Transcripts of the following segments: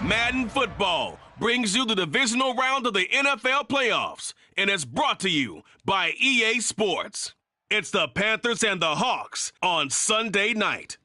Madden Football brings you the divisional round of the NFL playoffs, and it's brought to you by EA Sports. It's the Panthers and the Hawks on Sunday night.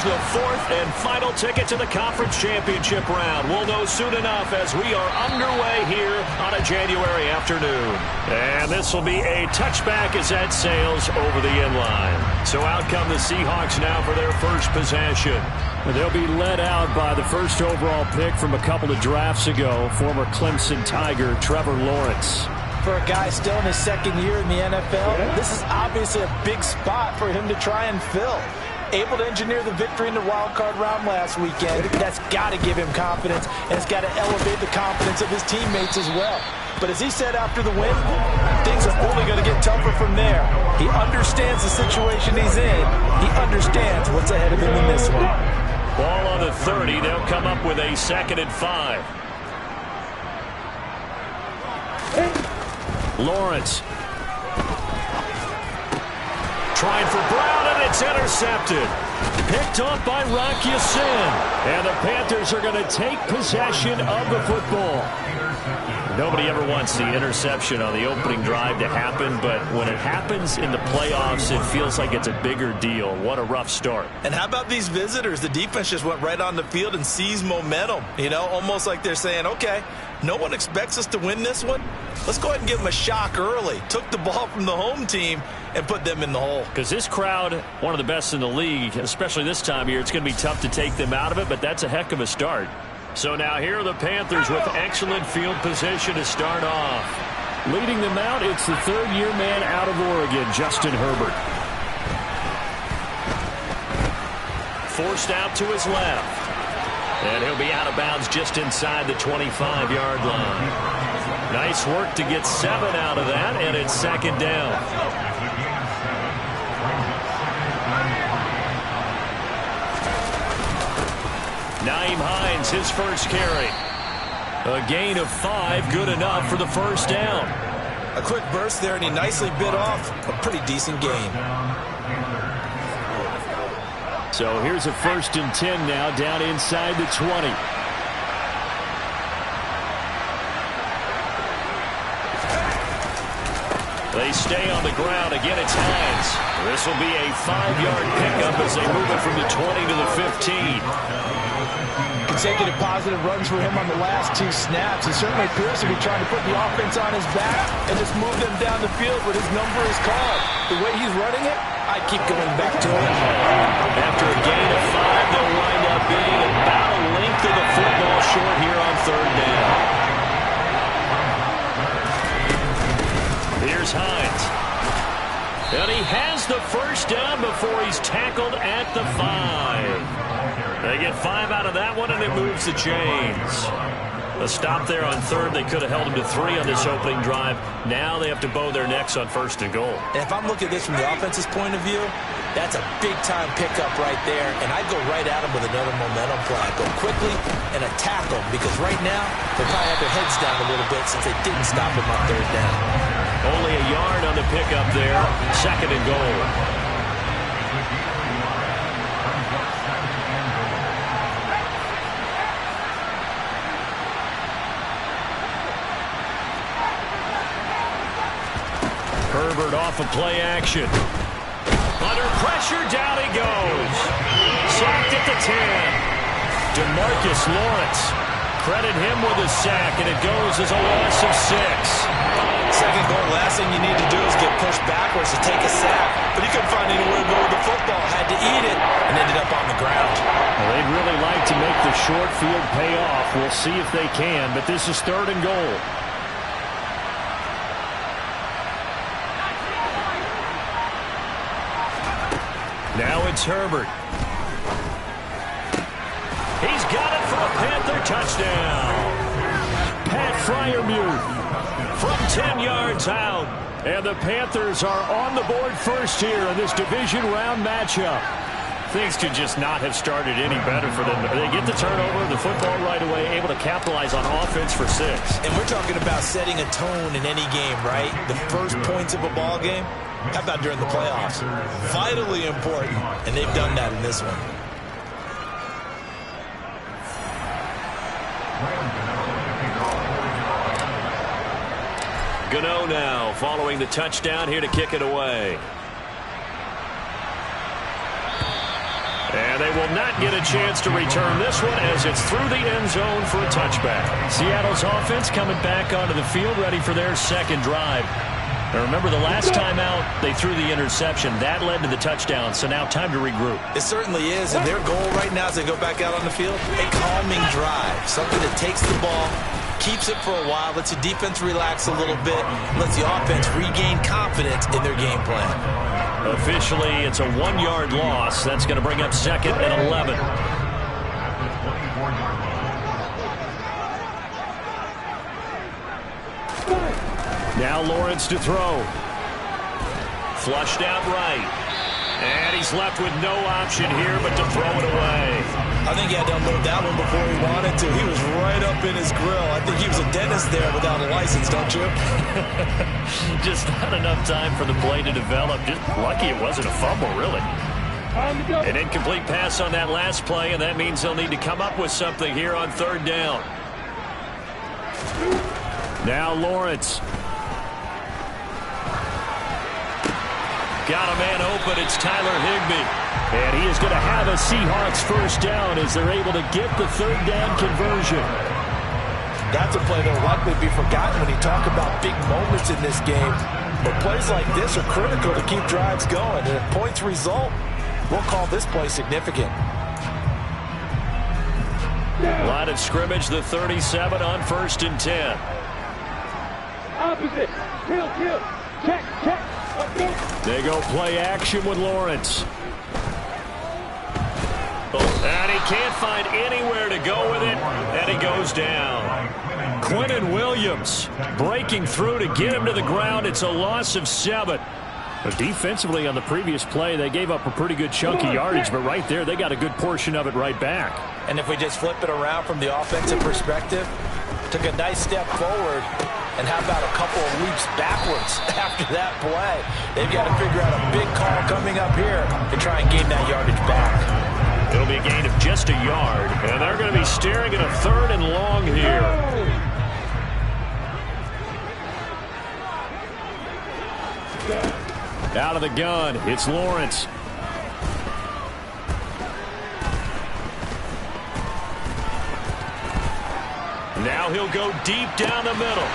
The fourth and final ticket to the conference championship round. We'll know soon enough as we are underway here on a January afternoon. And this will be a touchback as that sails over the end line. So out come the Seahawks now for their first possession. They'll be led out by the first overall pick from a couple of drafts ago, former Clemson Tiger Trevor Lawrence. For a guy still in his second year in the NFL, this is obviously a big spot for him to try and fill. Able to engineer the victory in the wild card round last weekend. That's got to give him confidence, and it's got to elevate the confidence of his teammates as well. But as he said after the win, things are only going to get tougher from there. He understands the situation he's in. He understands what's ahead of him in this one. Ball on the 30. They'll come up with a 2nd and 5. Lawrence. Trying for Brown, and it's intercepted. Picked off by Rock Ya-Sin. And the Panthers are going to take possession of the football. Nobody ever wants the interception on the opening drive to happen, but when it happens in the playoffs, it feels like it's a bigger deal. What a rough start. And how about these visitors? The defense just went right on the field and seized momentum. You know, almost like they're saying, okay, no one expects us to win this one. Let's go ahead and give them a shock early. Took the ball from the home team and put them in the hole. Because this crowd, one of the best in the league, especially this time of year, it's going to be tough to take them out of it, but that's a heck of a start. So now here are the Panthers with excellent field position to start off. Leading them out, it's the third-year man out of Oregon, Justin Herbert. Forced out to his left. And he'll be out of bounds just inside the 25-yard line. Nice work to get 7 out of that, and it's 2nd down. Nyheim Hines, his first carry. A gain of 5, good enough for the first down. A quick burst there, and he nicely bit off a pretty decent gain. So here's a 1st and 10 now, down inside the 20. They stay on the ground. Again, it's Hines. This will be a 5-yard pickup as they move it from the 20 to the 15. Consecutive positive runs for him on the last 2 snaps. He certainly appears to be trying to put the offense on his back and just move them down the field, but his number is called. The way he's running it, I keep going back to him. After a gain of 5, they'll wind up being about a length of the football short here on 3rd down. Here's Hines. And he has the first down before he's tackled at the 5. They get 5 out of that one, and it moves the chains. A stop there on 3rd. They could have held him to 3 on this opening drive. Now they have to bow their necks on 1st and goal. And if I'm looking at this from the offense's point of view, that's a big-time pickup right there, and I'd go right at him with another momentum play. Go quickly and attack them, because right now they probably have their heads down a little bit since they didn't stop him on 3rd down. Only a yard on the pickup there. 2nd and goal. Herbert off of play action. Under pressure, down he goes. Sacked at the 10. DeMarcus Lawrence. Credit him with a sack, and it goes as a loss of 6. 2nd goal, last thing you need to do is get pushed backwards to take a sack. But he couldn't find anywhere to go with the football. Had to eat it and ended up on the ground. Well, they'd really like to make the short field pay off. We'll see if they can, but this is 3rd and goal. Now it's Herbert. He's got it for a Panther touchdown. Pat Freiermuth from 10 yards out. And the Panthers are on the board first here in this division round matchup. Things could just not have started any better for them. They get the turnover, the football right away, able to capitalize on offense for 6. And we're talking about setting a tone in any game, right? The first points of a ball game. How about during the playoffs? Vitally important, and they've done that in this one. Gano now following the touchdown here to kick it away. And they will not get a chance to return this one as it's through the end zone for a touchback. Seattle's offense coming back onto the field ready for their second drive. Now remember, the last time out, they threw the interception. That led to the touchdown, so now time to regroup. It certainly is, and their goal right now as they go back out on the field, a calming drive, something that takes the ball, keeps it for a while, lets the defense relax a little bit, lets the offense regain confidence in their game plan. Officially, it's a 1-yard loss. That's going to bring up 2nd and 11. Now Lawrence to throw. Flushed out right. And he's left with no option here but to throw it away. I think he had to unload that one before he wanted to. He was right up in his grill. I think he was a dentist there without a license, don't you? Just not enough time for the play to develop. Just lucky it wasn't a fumble, really. An incomplete pass on that last play, and that means they'll need to come up with something here on 3rd down. Now Lawrence. Got a man open. It's Tyler Higbee. And he is going to have a Seahawks first down as they're able to get the 3rd down conversion. That's a play that will likely be forgotten when you talk about big moments in this game. But plays like this are critical to keep drives going. And if points result, we'll call this play significant. Line of scrimmage, the 37 on 1st and 10. Opposite. Kill. Check. They go play action with Lawrence. And he can't find anywhere to go with it, and he goes down. Quinnen Williams breaking through to get him to the ground. It's a loss of 7. But defensively on the previous play, they gave up a pretty good chunk of yardage, but right there, they got a good portion of it right back. And if we just flip it around from the offensive perspective, took a nice step forward, and how about a couple of leaps backwards after that play? They've got to figure out a big call coming up here to try and gain that yardage back. It'll be a gain of just a yard, and they're going to be staring at a 3rd and long here. Out of the gun, it's Lawrence. Now he'll go deep down the middle.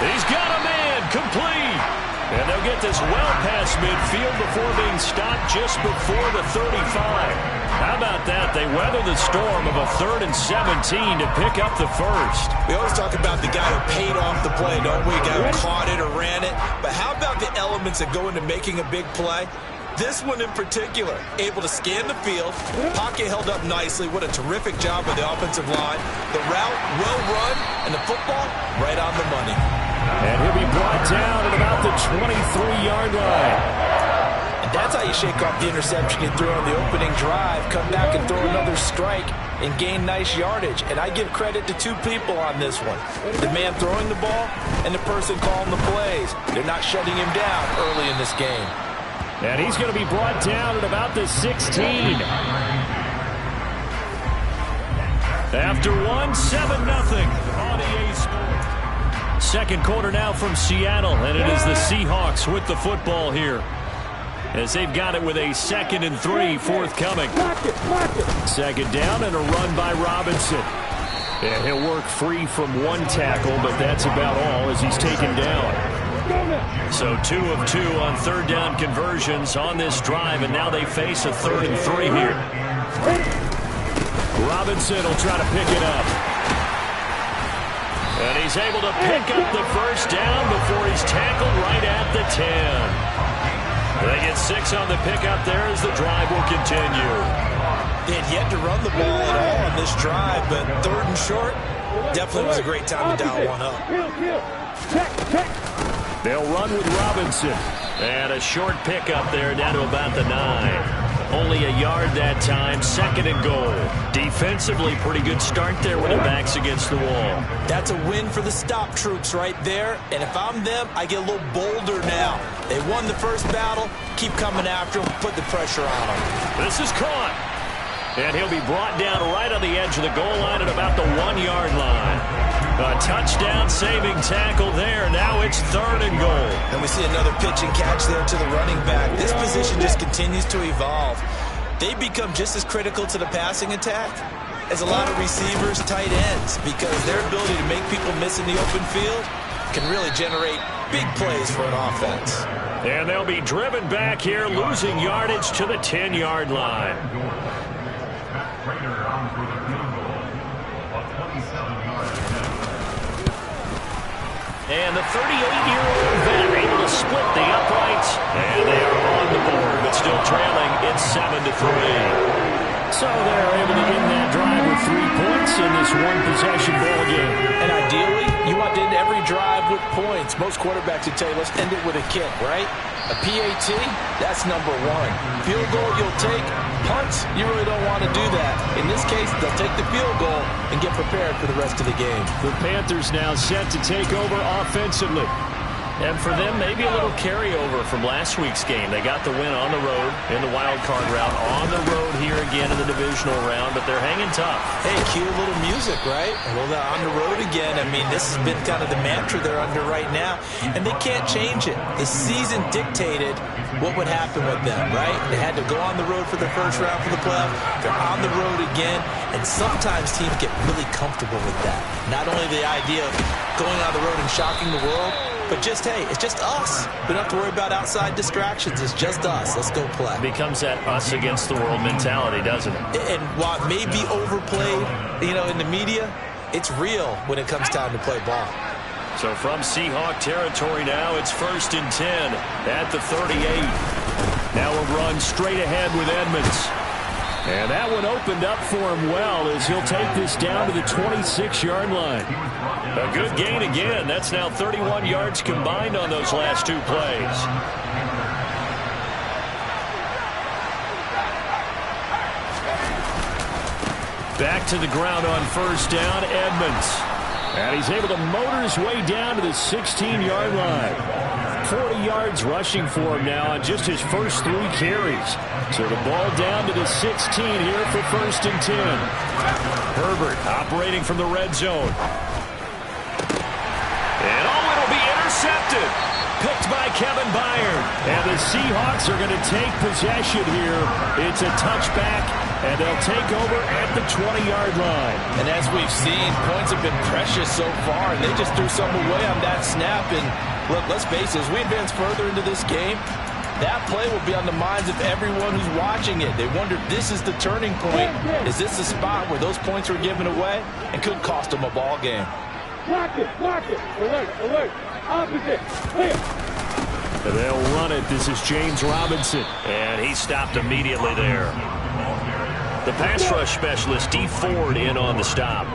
He's got a man, complete. And they'll get this well past midfield before being stopped just before the 35. How about that? They weather the storm of a 3rd and 17 to pick up the first. We always talk about the guy who paid off the play, don't we? The guy who caught it or ran it. But how about the elements that go into making a big play? This one in particular, able to scan the field, pocket held up nicely. What a terrific job by the offensive line. The route well run, and the football right on the money. And he'll be brought down at about the 23-yard line. And that's how you shake off the interception you threw on the opening drive, come back and throw another strike and gain nice yardage. And I give credit to 2 people on this one. The man throwing the ball and the person calling the plays. They're not shutting him down early in this game. And he's going to be brought down at about the 16. After 7-0 on EA Sports. Second quarter now from Seattle, and it is the Seahawks with the football here, as they've got it with a 2nd and 3 forthcoming. 2nd down and a run by Robinson. And he'll work free from 1 tackle, but that's about all as he's taken down. So 2 of 2 on 3rd down conversions on this drive, and now they face a 3rd and 3 here. Robinson will try to pick it up. And he's able to pick up the first down before he's tackled right at the 10. They get 6 on the pickup there as the drive will continue. They had yet to run the ball at all on this drive, but 3rd and short definitely was a great time to dial one up. They'll run with Robinson. And a short pickup there down to about the 9. Only a yard that time, 2nd and goal. Defensively, pretty good start there with their backs against the wall. That's a win for the stop troops right there. And if I'm them, I get a little bolder now. They won the first battle. Keep coming after them. Put the pressure on them. This is caught. And he'll be brought down right on the edge of the goal line at about the 1-yard line. A touchdown-saving tackle there. Now it's 3rd and goal. And we see another pitch and catch there to the running back. This position just continues to evolve. They become just as critical to the passing attack as a lot of receivers, tight ends, because their ability to make people miss in the open field can really generate big plays for an offense. And they'll be driven back here, losing yardage to the 10-yard line. And the 38-year-old vet able to split the uprights. And they are on the board, but still trailing. It's 7-3. So they're able to end that drive with 3 points in this one-possession ball game. And ideally, you want to end every drive with points. Most quarterbacks would tell you, let's end it with a kick, right? A PAT, that's number 1. Field goal, you'll take. Punts, you really don't want to do that. In this case, they'll take the field goal and get prepared for the rest of the game. The Panthers now set to take over offensively. And for them, maybe a little carryover from last week's game. They got the win on the road in the wild card round, on the road here again in the divisional round, but they're hanging tough. Hey, cue a little music, right? Well, they're on the road again. I mean, this has been kind of the mantra they're under right now, and they can't change it. The season dictated what would happen with them, right? They had to go on the road for the first round for the playoff. They're on the road again, and sometimes teams get really comfortable with that. Not only the idea of going on the road and shocking the world, but just, hey, it's just us. We don't have to worry about outside distractions. It's just us. Let's go play. It becomes that us against the world mentality, doesn't it? And while it may be overplayed, in the media, it's real when it comes time to play ball. So from Seahawk territory now, it's 1st and 10 at the 38. Now a run straight ahead with Edmonds. And that one opened up for him well as he'll take this down to the 26-yard line. A good gain again. That's now 31 yards combined on those last 2 plays. Back to the ground on 1st down, Edmonds. And he's able to motor his way down to the 16-yard line. 40 yards rushing for him now on just his first 3 carries. So the ball down to the 16 here for 1st and 10. Herbert operating from the red zone. And it'll be intercepted. Picked by Kevin Byard. And the Seahawks are going to take possession here. It's a touchback, and they'll take over at the 20-yard line. And as we've seen, points have been precious so far, and they just threw some away on that snap. And look, let's face it, as we advance further into this game, that play will be on the minds of everyone who's watching it. They wonder, this is the turning point. Is this the spot where those points were given away and could cost them a ball game? Block it, alert, alert, opposite, clear. And they'll run it. This is James Robinson. And he stopped immediately there. The pass rush specialist, D. Ford, in on the stop.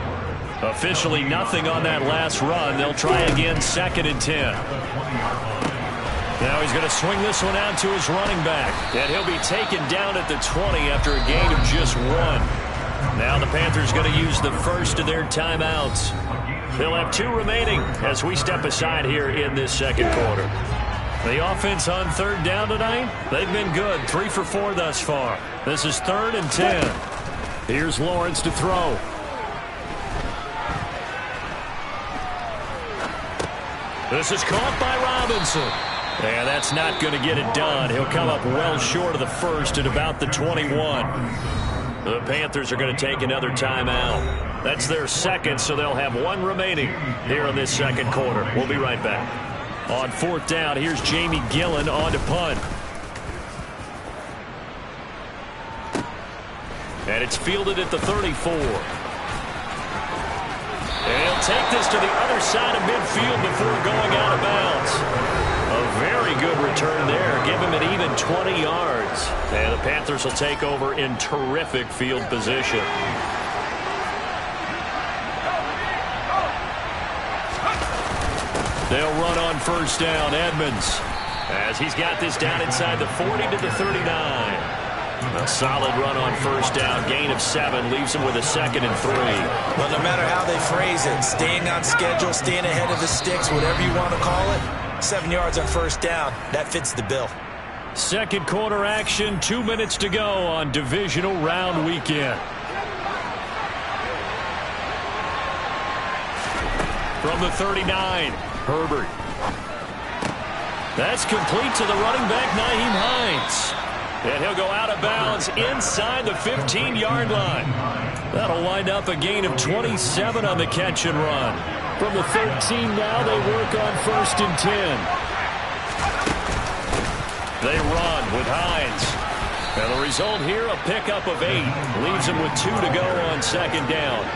Officially nothing on that last run. They'll try again, 2nd and 10. Now he's going to swing this one out to his running back. And he'll be taken down at the 20 after a gain of just 1. Now the Panthers going to use the first of their timeouts. They'll have 2 remaining as we step aside here in this 2nd quarter. The offense on 3rd down tonight, they've been good. 3 for 4 thus far. This is 3rd and 10. Here's Lawrence to throw. This is caught by Robinson. And that's not going to get it done. He'll come up well short of the first at about the 21. The Panthers are going to take another timeout. That's their 2nd, so they'll have 1 remaining here in this 2nd quarter. We'll be right back. On 4th down, here's Jamie Gillen on to punt. And it's fielded at the 34. And he'll take this to the other side of midfield before going out of bounds. A very good return there. Give him an even 20 yards. And the Panthers will take over in terrific field position. They'll run on 1st down, Edmonds, as he's got this down inside the 40 to the 39. A solid run on first down. Gain of 7 leaves him with a 2nd and 3. Well, no matter how they phrase it, staying on schedule, staying ahead of the sticks, whatever you want to call it, 7 yards on first down, that fits the bill. Second quarter action, 2 minutes to go on divisional round weekend. From the 39, Herbert. That's complete to the running back, Nyheim Hines. And he'll go out of bounds inside the 15-yard line. That'll wind up a gain of 27 on the catch and run. From the 13 now, they work on 1st and 10. They run with Hines. And the result here, a pickup of 8. Leaves him with 2 to go on 2nd down.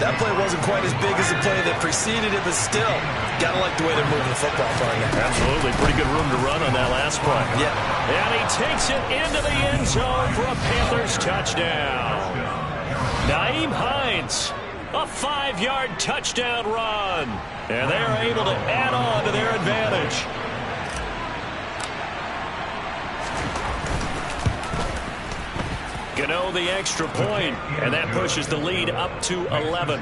That play wasn't quite as big as the play that preceded it, but still, gotta like the way they're moving the football, partner. Absolutely. Pretty good room to run on that last play. Yeah. And he takes it into the end zone for a Panthers touchdown. Nyheim Hines, a 5-yard touchdown run. And they're able to add on to their advantage. Gano the extra point, and that pushes the lead up to 11.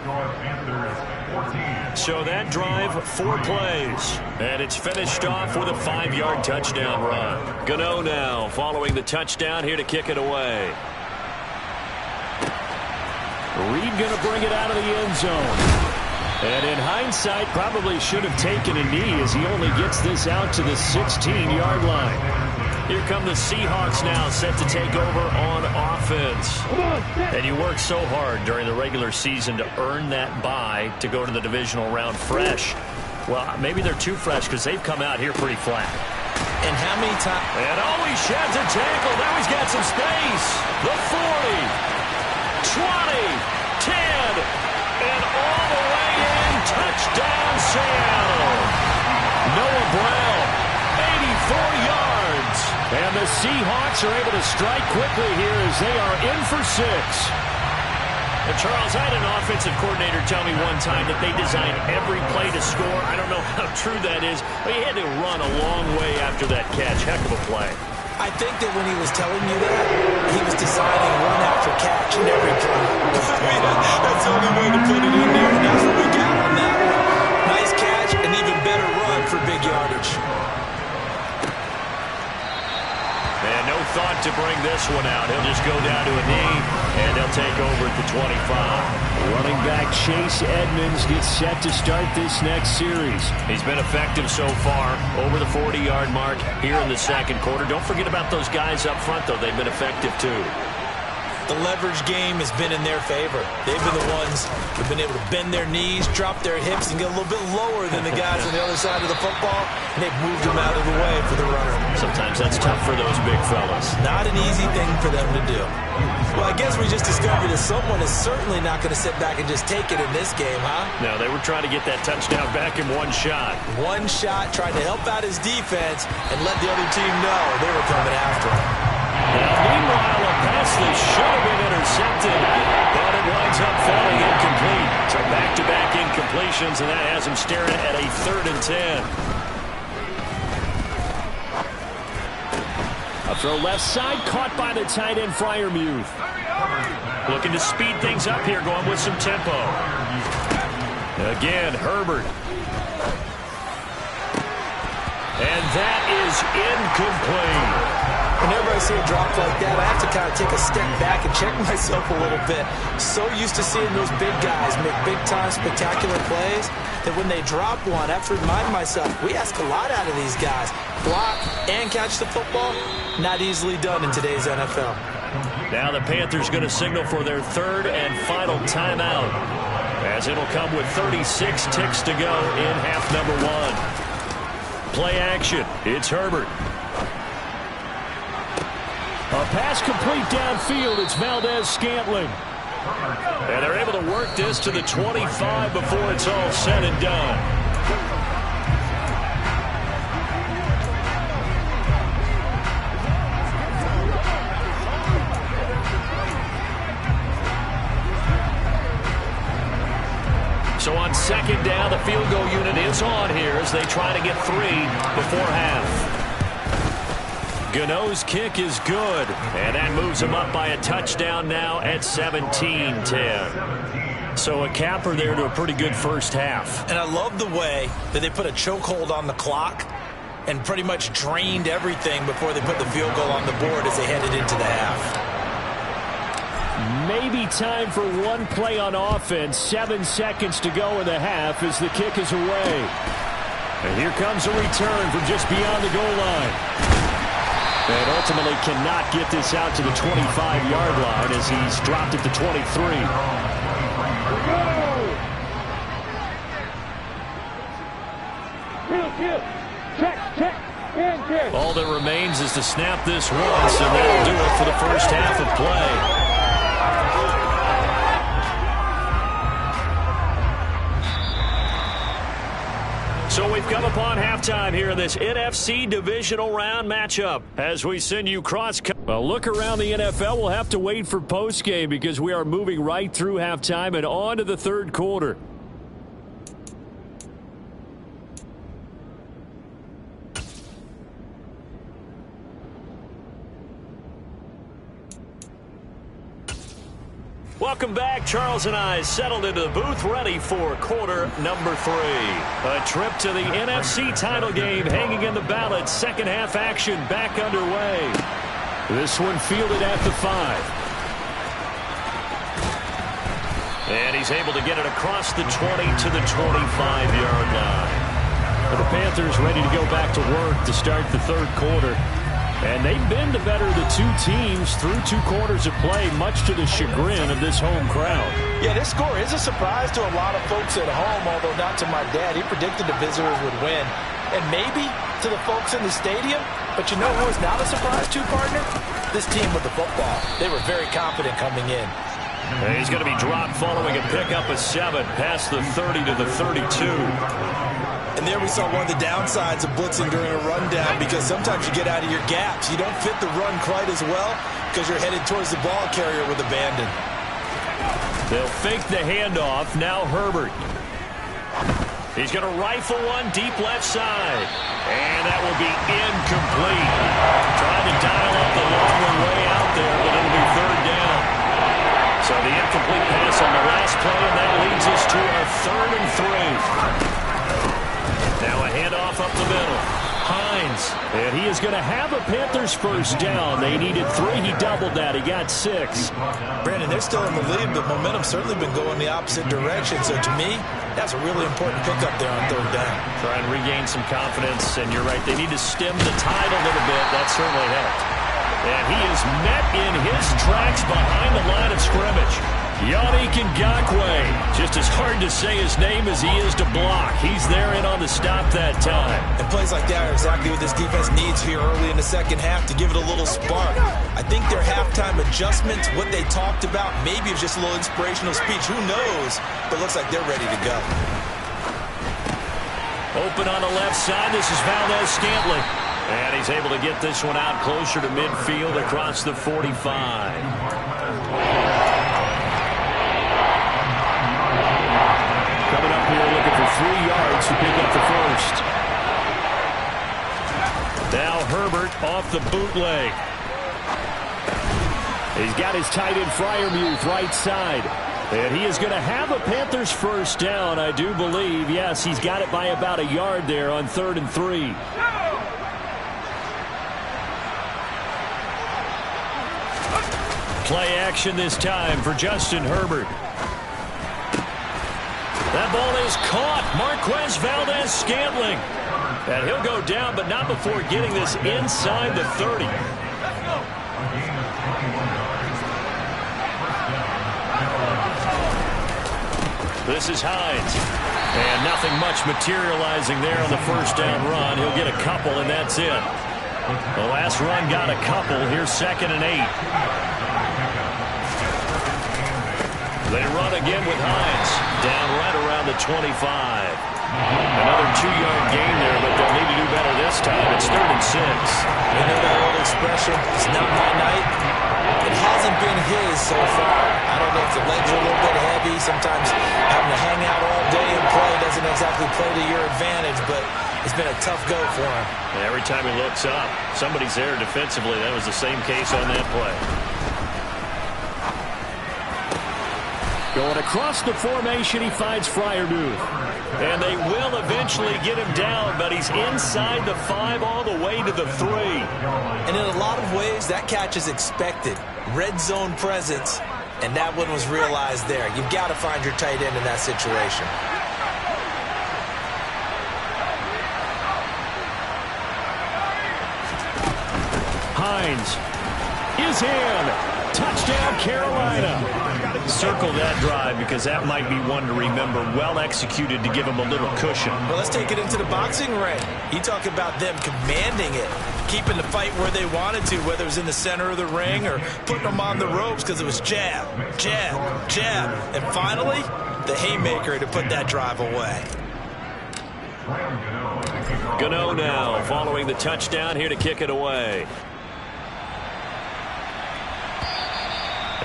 So that drive, 4 plays, and it's finished off with a 5-yard touchdown run. Gano now following the touchdown here to kick it away. Reed going to bring it out of the end zone. And in hindsight, probably should have taken a knee as he only gets this out to the 16-yard line. Here come the Seahawks now, set to take over on offense. And you work so hard during the regular season to earn that bye to go to the divisional round fresh. Well, maybe they're too fresh because they've come out here pretty flat. And how many times? And oh, he sheds a tackle. Now he's got some space. The 40, 20, 10, and all the way in. Touchdown, Seattle. Noah Brown, 84 yards. And the Seahawks are able to strike quickly here as they are in for 6. And Charles, I had an offensive coordinator tell me one time that they design every play to score. I don't know how true that is, but he had to run a long way after that catch. Heck of a play. I think that when he was telling you that, he was designing run after catch in every play. I mean, that's the only way to put it in there, and that's what we got on that one. Nice catch, and even better run for big yardage. And no thought to bring this one out. He'll just go down to a knee, and they'll take over at the 25. Running back Chase Edmonds gets set to start this next series. He's been effective so far, over the 40-yard mark here in the second quarter. Don't forget about those guys up front, though. They've been effective, too. The leverage game has been in their favor. They've been the ones who've been able to bend their knees, drop their hips, and get a little bit lower than the guys on the other side of the football, and they've moved them out of the way for the runner. Sometimes that's tough for those big fellas. Not an easy thing for them to do. Well, I guess we just discovered that someone is certainly not going to sit back and just take it in this game, huh? No, they were trying to get that touchdown back in one shot. One shot, trying to help out his defense and let the other team know they were coming after him. Now, meanwhile, a pass that should have been intercepted, but it winds up falling incomplete. So back-to-back incompletions, and that has him staring at a 3rd and 10. A throw left side, caught by the tight end, Freiermuth. Looking to speed things up here, going with some tempo. Again, Herbert. And that is incomplete. Whenever I see a drop like that, I have to kind of take a step back and check myself a little bit. So used to seeing those big guys make big-time spectacular plays that when they drop one, I have to remind myself, we ask a lot out of these guys. Block and catch the football, not easily done in today's NFL. Now the Panthers going to signal for their 3rd and final timeout, as it'll come with 36 ticks to go in half number 1. Play action. It's Herbert. A pass complete downfield. It's Valdez-Scantling. And they're able to work this to the 25 before it's all said and done. So on 2nd down, the field goal unit is on here as they try to get 3 before half. Gano's kick is good, and that moves him up by a touchdown now at 17-10. So a capper there to a pretty good first half. And I love the way that they put a chokehold on the clock and pretty much drained everything before they put the field goal on the board as they headed into the half. Maybe time for one play on offense. 7 seconds to go in the half as the kick is away. And here comes a return from just beyond the goal line. And ultimately cannot get this out to the 25-yard line as he's dropped it to 23. All that remains is to snap this once, and that'll do it for the first half of play. So we've come upon halftime here in this NFC Divisional Round matchup as we send you Well, look around the NFL. We'll have to wait for postgame because we are moving right through halftime and on to the third quarter. Welcome back. Charles and I settled into the booth ready for quarter number 3. A trip to the NFC title game hanging in the balance. Second half action back underway. This one fielded at the 5. And he's able to get it across the 20 to the 25-yard line. For the Panthers ready to go back to work to start the third quarter. And they've been the better of the two teams through 2 quarters of play, much to the chagrin of this home crowd. Yeah, this score is a surprise to a lot of folks at home, although not to my dad. He predicted the visitors would win. And maybe to the folks in the stadium. But you know who is not a surprise to, partner? This team with the football. They were very confident coming in. And he's going to be dropped following a pickup of 7 past the 30 to the 32. And there we saw one of the downsides of blitzing during a rundown because sometimes you get out of your gaps. You don't fit the run quite as well because you're headed towards the ball carrier with abandon. They'll fake the handoff. Now Herbert. He's going to rifle one deep left side. And that will be incomplete. Trying to dial up the long one way out there, but it'll be third down. So the incomplete pass on the last play, and that leads us to our 3rd and 3. Now a handoff up the middle. Hines. And he is going to have a Panthers first down. They needed 3. He doubled that. He got 6. Brandon, they're still in the lead, but momentum's certainly been going the opposite direction. So to me, that's a really important pickup there on 3rd down. Try and regain some confidence. And you're right, they need to stem the tide a little bit. That certainly helped. And he is met in his tracks behind the line of scrimmage. Yannick Ngakoue. Just as hard to say his name as he is to block. He's there in on the stop that time. And plays like that are exactly what this defense needs here early in the second half to give it a little spark. I think their halftime adjustments, what they talked about, maybe it was just a little inspirational speech. Who knows? But it looks like they're ready to go. Open on the left side. This is Valdez-Scantling. And he's able to get this one out closer to midfield across the 45. Coming up here looking for 3 yards to pick up the first. Now Herbert off the bootleg. He's got his tight end Freiermuth right side. And he is going to have a Panthers first down, I do believe. Yes, he's got it by about a yard there on 3rd and 3. Play action this time for Justin Herbert. That ball is caught. Marquez Valdez-Scantling. And he'll go down, but not before getting this inside the 30. This is Hines. And nothing much materializing there on the first down run. He'll get a couple, and that's it. The last run got a couple. Here's 2nd and 8. They run again with Hines. Down right around the 25. Another 2-yard gain there, but they'll need to do better this time. It's 3rd and 6. You know that old expression, it's not my night. It hasn't been his so far. I don't know if the legs are a little bit heavy. Sometimes having to hang out all day and play doesn't exactly play to your advantage, but It's been a tough go for him. Every time he looks up, somebody's there defensively. That was the same case on that play. Going across the formation, he finds Freiermuth. And they will eventually get him down, but he's inside the 5 all the way to the 3. And in a lot of ways, that catch is expected. Red zone presence, and that one was realized there. You've got to find your tight end in that situation. Hines is in. Touchdown, Carolina. Circle that drive because that might be one to remember. Well executed to give him a little cushion. Well, let's take it into the boxing ring. You talk about them commanding it, keeping the fight where they wanted to, whether it was in the center of the ring or putting them on the ropes because it was jab, jab, jab. And finally, the haymaker to put that drive away. Gano now following the touchdown here to kick it away.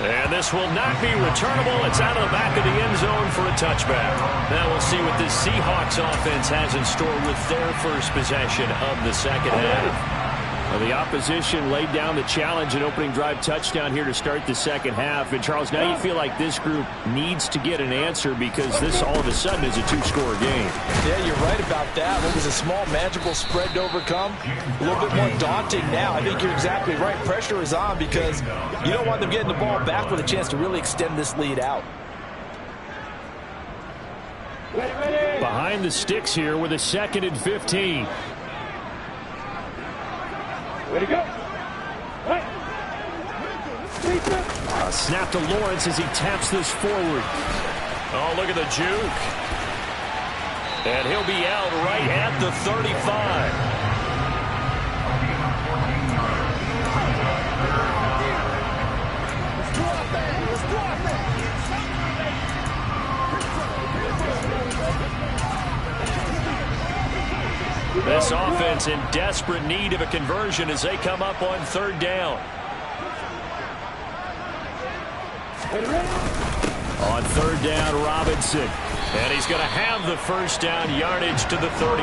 And this will not be returnable. It's out of the back of the end zone for a touchback. Now we'll see what this Seahawks offense has in store with their first possession of the second half. Well, the opposition laid down the challenge and opening drive touchdown here to start the second half. And, Charles, now you feel like this group needs to get an answer because this all of a sudden is a 2-score game. Yeah, you're right about that. It was a small, manageable spread to overcome. A little bit more daunting now. I think you're exactly right. Pressure is on because you don't want them getting the ball back with a chance to really extend this lead out. Behind the sticks here with a 2nd and 15. Way to go. Right. Snap to Lawrence as he taps this forward. Oh, look at the juke. And he'll be out right at the 35. This offense in desperate need of a conversion as they come up on 3rd down. On 3rd down, Robinson. And he's going to have the first down yardage to the 35.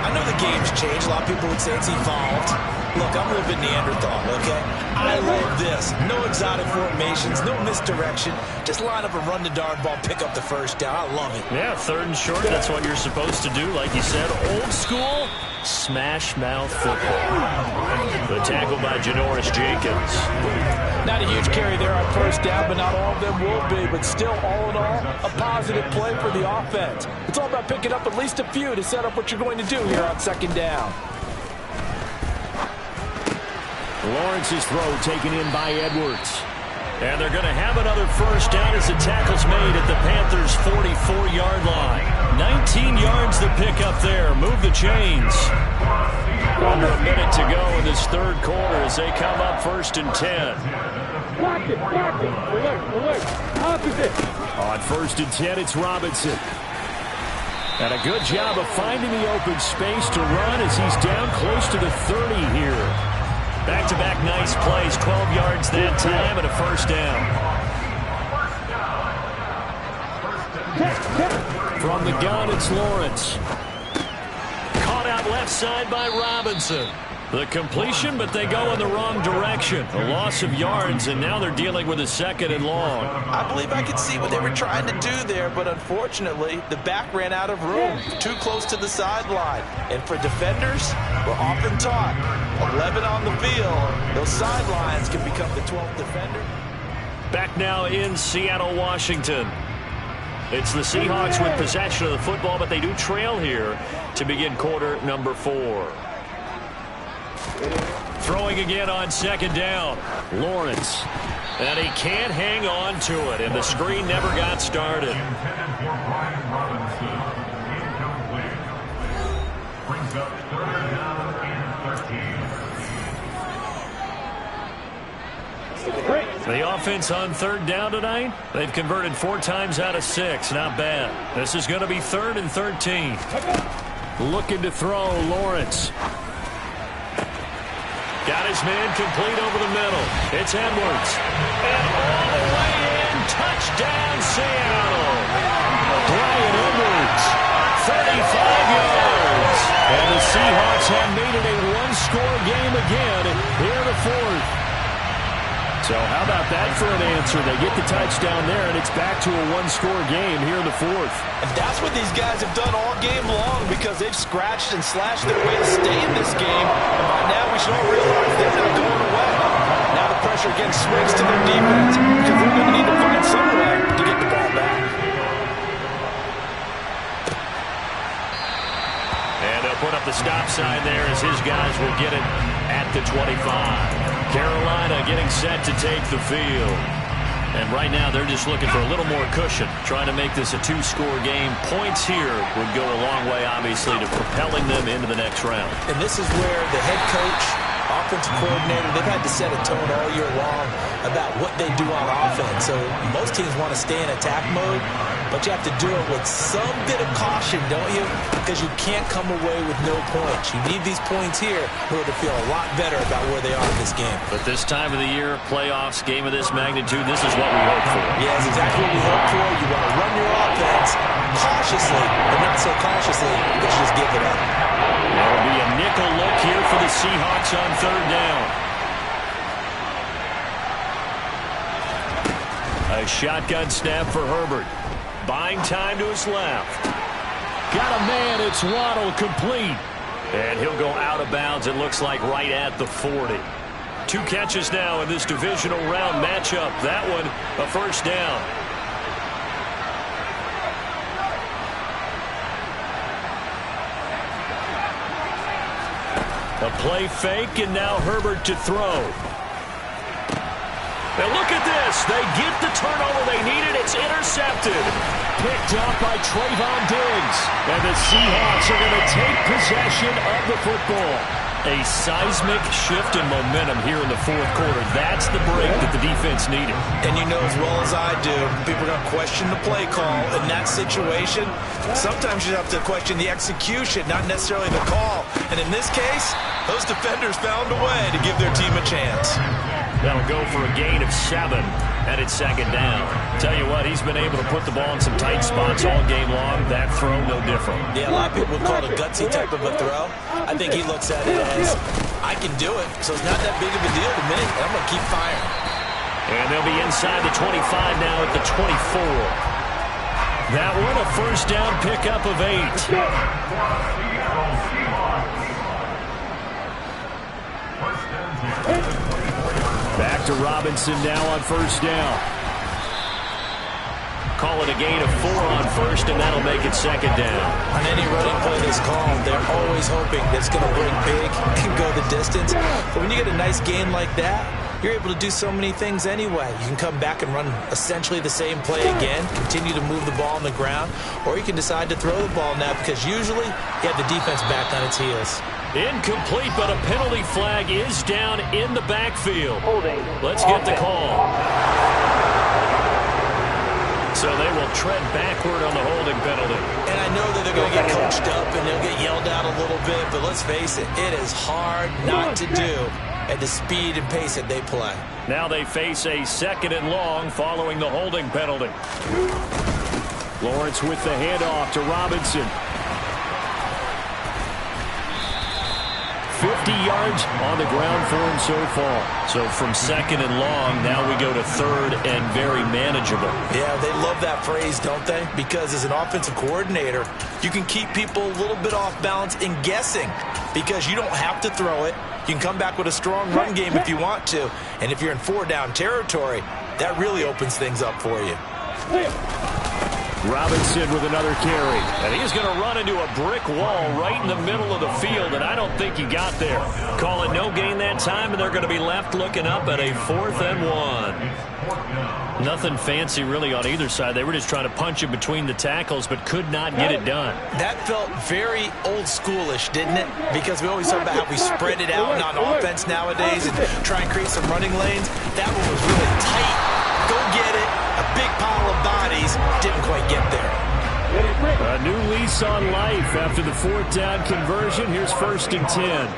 I know the game's changed. A lot of people would say it's evolved. Look, I'm a little bit Neanderthal, okay? I love this. No exotic formations, no misdirection. Just line up and run the darn ball, pick up the first down. I love it. Yeah, 3rd and short, that's what you're supposed to do. Like you said, old school, smash mouth football. The tackle by Janoris Jenkins. Not a huge carry there on 1st down, but not all of them will be. But still, all in all, a positive play for the offense. It's all about picking up at least a few to set up what you're going to do here on 2nd down. Lawrence's throw taken in by Edwards. And they're going to have another first down as the tackle's made at the Panthers' 44-yard line. 19 yards to pick up there. Move the chains. Under a minute to go in this 3rd quarter as they come up 1st and 10. Block it, block it. Alert. Opposite. On 1st and 10, it's Robinson. And a good job of finding the open space to run as he's down close to the 30 here. Back-to-back nice plays, 12 yards that time and a first down. From the gun, it's Lawrence. Caught out left side by Robinson. The completion, but they go in the wrong direction. A loss of yards, and now they're dealing with a 2nd and long. I believe I could see what they were trying to do there, but unfortunately, the back ran out of room. Too close to the sideline. And for defenders, we're often taught, 11 on the field, those sidelines can become the 12th defender. Back now in Seattle, Washington. It's the Seahawks with possession of the football, but they do trail here to begin quarter number 4. Throwing again on 2nd down. Lawrence. And he can't hang on to it, and the screen never got started. The offense on 3rd down tonight, they've converted 4 times out of 6. Not bad. This is going to be 3rd and 13. Looking to throw, Lawrence. Got his man complete over the middle. It's Edwards. And all the way in, touchdown Seattle. Brian 35 yards. And the Seahawks have made it a one-score game again here in the fourth. So how about that for an answer? They get the touchdown there, and it's back to a one-score game here in the fourth. And that's what these guys have done all game long because they've scratched and slashed their way to stay in this game. And by now we should all realize they're not going away. Now the pressure again swings to their defense because they're going to need to find some way to get the ball back. And they'll put up the stop sign there as his guys will get it at the 25. Carolina getting set to take the field. And right now they're just looking for a little more cushion, trying to make this a two-score game. Points here would go a long way, obviously, to propelling them into the next round. And this is where the head coach, offensive coordinator, they've had to set a tone all year long about what they do on offense. So most teams want to stay in attack mode, but you have to do it with some bit of caution, don't you? Because you can't come away with no points. You need these points here in order to feel a lot better about where they are in this game. But this time of the year, playoffs, game of this magnitude, this is what we hope for. Yeah, it's exactly what we hope for. You want to run your offense cautiously, but not so cautiously that you just give it up. There will be a nickel look here for the Seahawks on third down. A shotgun snap for Herbert. Buying time to his left. Got a man, it's Waddle, complete. And he'll go out of bounds, it looks like right at the 40. 2 catches now in this divisional round matchup. That one, a first down. A play fake, and now Herbert to throw. And look at this. They get the turnover they needed. It's intercepted. Picked up by Trayvon Diggs. And the Seahawks are going to take possession of the football. A seismic shift in momentum here in the fourth quarter. That's the break that the defense needed. And you know as well as I do, people are going to question the play call in that situation. Sometimes you have to question the execution, not necessarily the call. And in this case, those defenders found a way to give their team a chance. That'll go for a gain of 7, and it's second down. Tell you what, he's been able to put the ball in some tight spots all game long. That throw, no different. Yeah, a lot of people would call it a gutsy type of a throw. I think he looks at it as, I can do it, so it's not that big of a deal to me, and I'm going to keep firing. And they'll be inside the 25 now at the 24. That one, a first down pickup of 8. Back to Robinson now on first down. Call it a gain of 4 on first, and that'll make it second down. On any running play that's called, they're always hoping that it's going to break big and go the distance. But when you get a nice gain like that, you're able to do so many things anyway. You can come back and run essentially the same play again, continue to move the ball on the ground, or you can decide to throw the ball now because usually you have the defense back on its heels. Incomplete, but a penalty flag is down in the backfield. Let's get the call. So they will tread backward on the holding penalty. And I know that they're going to get coached up and they'll get yelled at a little bit, but let's face it, it is hard not to do at the speed and pace that they play. Now they face a second and long following the holding penalty. Lawrence with the handoff to Robinson. 50 yards on the ground for him so far. So from second and long, now we go to third and very manageable. Yeah, they love that phrase, don't they? Because as an offensive coordinator, you can keep people a little bit off balance in guessing because you don't have to throw it. You can come back with a strong run game if you want to. And if you're in 4-down territory, that really opens things up for you. Robinson with another carry. And he's going to run into a brick wall right in the middle of the field, and I don't think he got there. Call it no gain that time, and they're going to be left looking up at a 4th and 1. Nothing fancy really on either side. They were just trying to punch it between the tackles, but could not get it done. That felt very old schoolish, didn't it? Because we always talk about how we spread it out on offense nowadays and try and create some running lanes. That one was really tight. Go get it. A big pile of bodies. Didn't quite get there. A new lease on life after the 4th down conversion. Here's 1st and 10.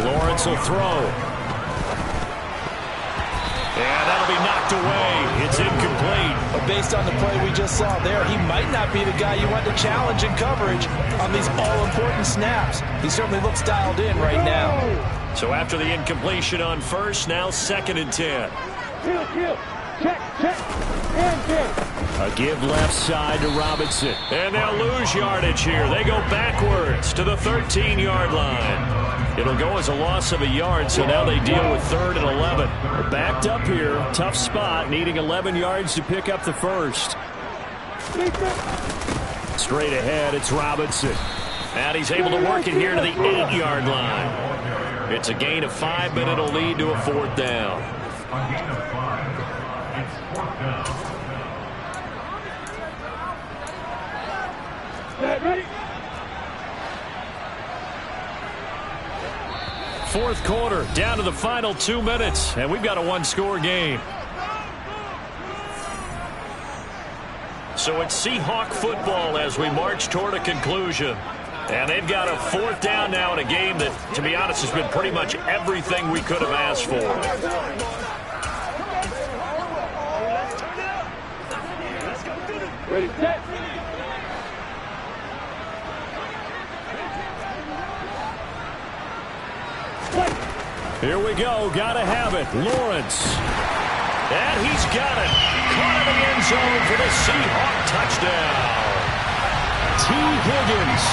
Lawrence will throw. And that'll be knocked away. It's incomplete. But based on the play we just saw there, he might not be the guy you want to challenge in coverage on these all-important snaps. He certainly looks dialed in right now. So after the incompletion on first, now 2nd and 10. Kill. Check, and kill. A give left side to Robinson. And they'll lose yardage here. They go backwards to the 13-yard line. It'll go as a loss of a yard, so now they deal with 3rd and 11. They're backed up here. Tough spot, needing 11 yards to pick up the first. Straight ahead, it's Robinson. And he's able to work it here to the 8-yard line. It's a gain of 5, but it'll lead to a 4th down. Ready? 4th quarter, down to the final 2 minutes, and we've got a 1-score game. So it's Seahawk football as we march toward a conclusion. And they've got a 4th down now in a game that, to be honest, has been pretty much everything we could have asked for. Ready, set. Here we go. Gotta have it. Lawrence. And he's got it. Caught in the end zone for the Seahawk touchdown. T. Higgins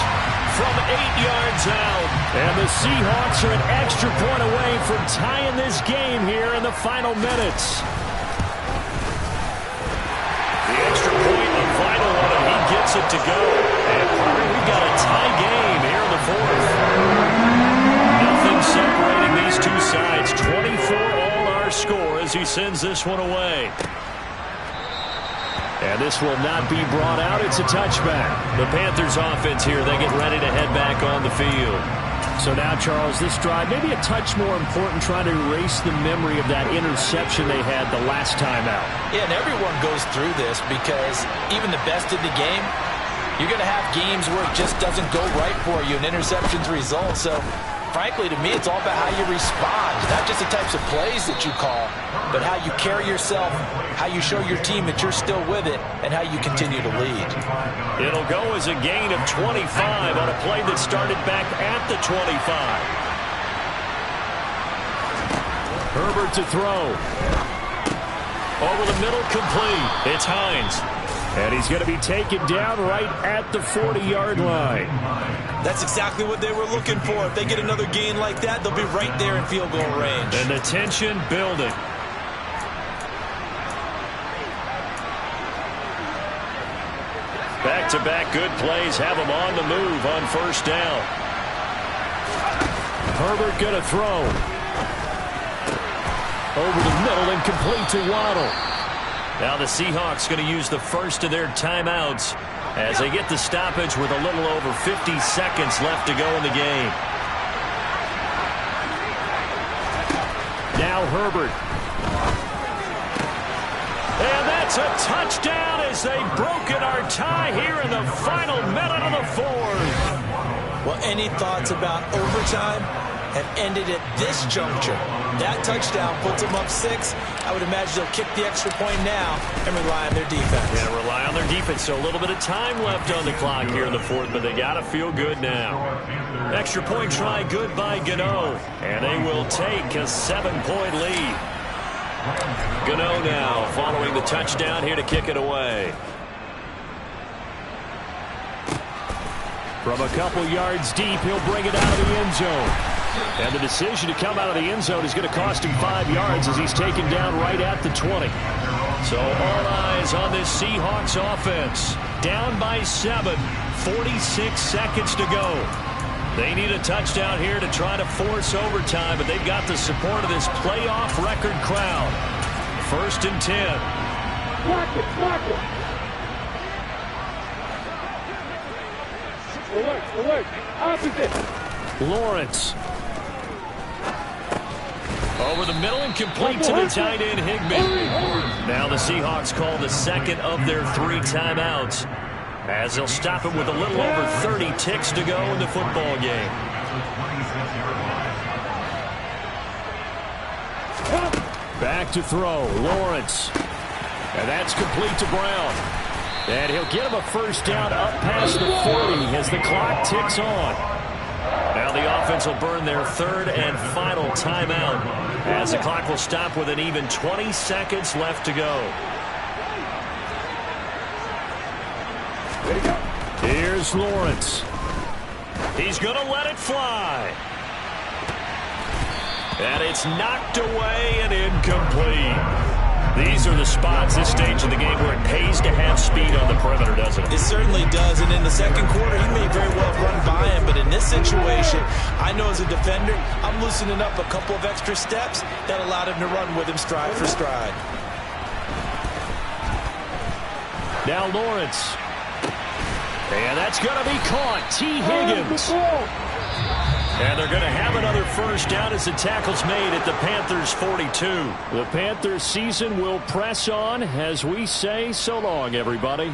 from 8 yards out. And the Seahawks are an extra point away from tying this game here in the final minutes. The extra point, a vital one, and he gets it to go. And we've got a tie game here in the 4th. Nothing separating these two sides. 24 all our score as he sends this one away. And this will not be brought out. It's a touchback. The Panthers offense here, they get ready to head back on the field. So now, Charles, this drive maybe a touch more important, trying to erase the memory of that interception they had the last time out. Yeah, and everyone goes through this because even the best in the game, you're going to have games where it just doesn't go right for you and interceptions result. So, frankly, to me, it's all about how you respond. Not just the types of plays that you call, but how you carry yourself, how you show your team that you're still with it, and how you continue to lead. It'll go as a gain of 25 on a play that started back at the 25. Herbert to throw. Over the middle, complete. It's Hines. And he's going to be taken down right at the 40-yard line. That's exactly what they were looking for. If they get another gain like that, they'll be right there in field goal range. And the tension building. Back-to-back good plays have them on the move on 1st down. Herbert going to throw. Over the middle and complete to Waddle. Now the Seahawks going to use the first of their timeouts as they get the stoppage with a little over 50 seconds left to go in the game. Now Herbert. And that's a touchdown as they've broken our tie here in the final minute of the 4th. Well, any thoughts about overtime have ended at this juncture. That touchdown puts them up 6. I would imagine they'll kick the extra point now and rely on their defense. Yeah, rely on their defense. So a little bit of time left on the clock here in the 4th, but they got to feel good now. Extra point try good by Gano. And they will take a 7-point lead. Gano now following the touchdown here to kick it away. From a couple yards deep, he'll bring it out of the end zone. And the decision to come out of the end zone is going to cost him 5 yards as he's taken down right at the 20. So all eyes on this Seahawks offense. Down by 7, 46 seconds to go. They need a touchdown here to try to force overtime, but they've got the support of this playoff record crowd. 1st and 10. Block it. Alert. Opposite. Lawrence. Over the middle and complete to the tight end, Higbee. Now the Seahawks call the second of their 3 timeouts as they'll stop it with a little over 30 ticks to go in the football game. Back to throw, Lawrence. And that's complete to Brown. And he'll get him a first down up past the 40 as the clock ticks on. Now the offense will burn their third and final timeout as the clock will stop with an even 20 seconds left to go. Here's Lawrence. He's going to let it fly. And it's knocked away and incomplete. These are the spots, this stage of the game, where it pays to have speed on the perimeter, doesn't it? It certainly does, and in the second quarter, he may very well run by him, but in this situation, I know as a defender, I'm loosening up a couple of extra steps that allowed him to run with him stride for stride. Now Lawrence. And that's going to be caught. T. Higgins. And they're going to have another first down as the tackle's made at the Panthers' 42. The Panthers season will press on as we say so long, everybody.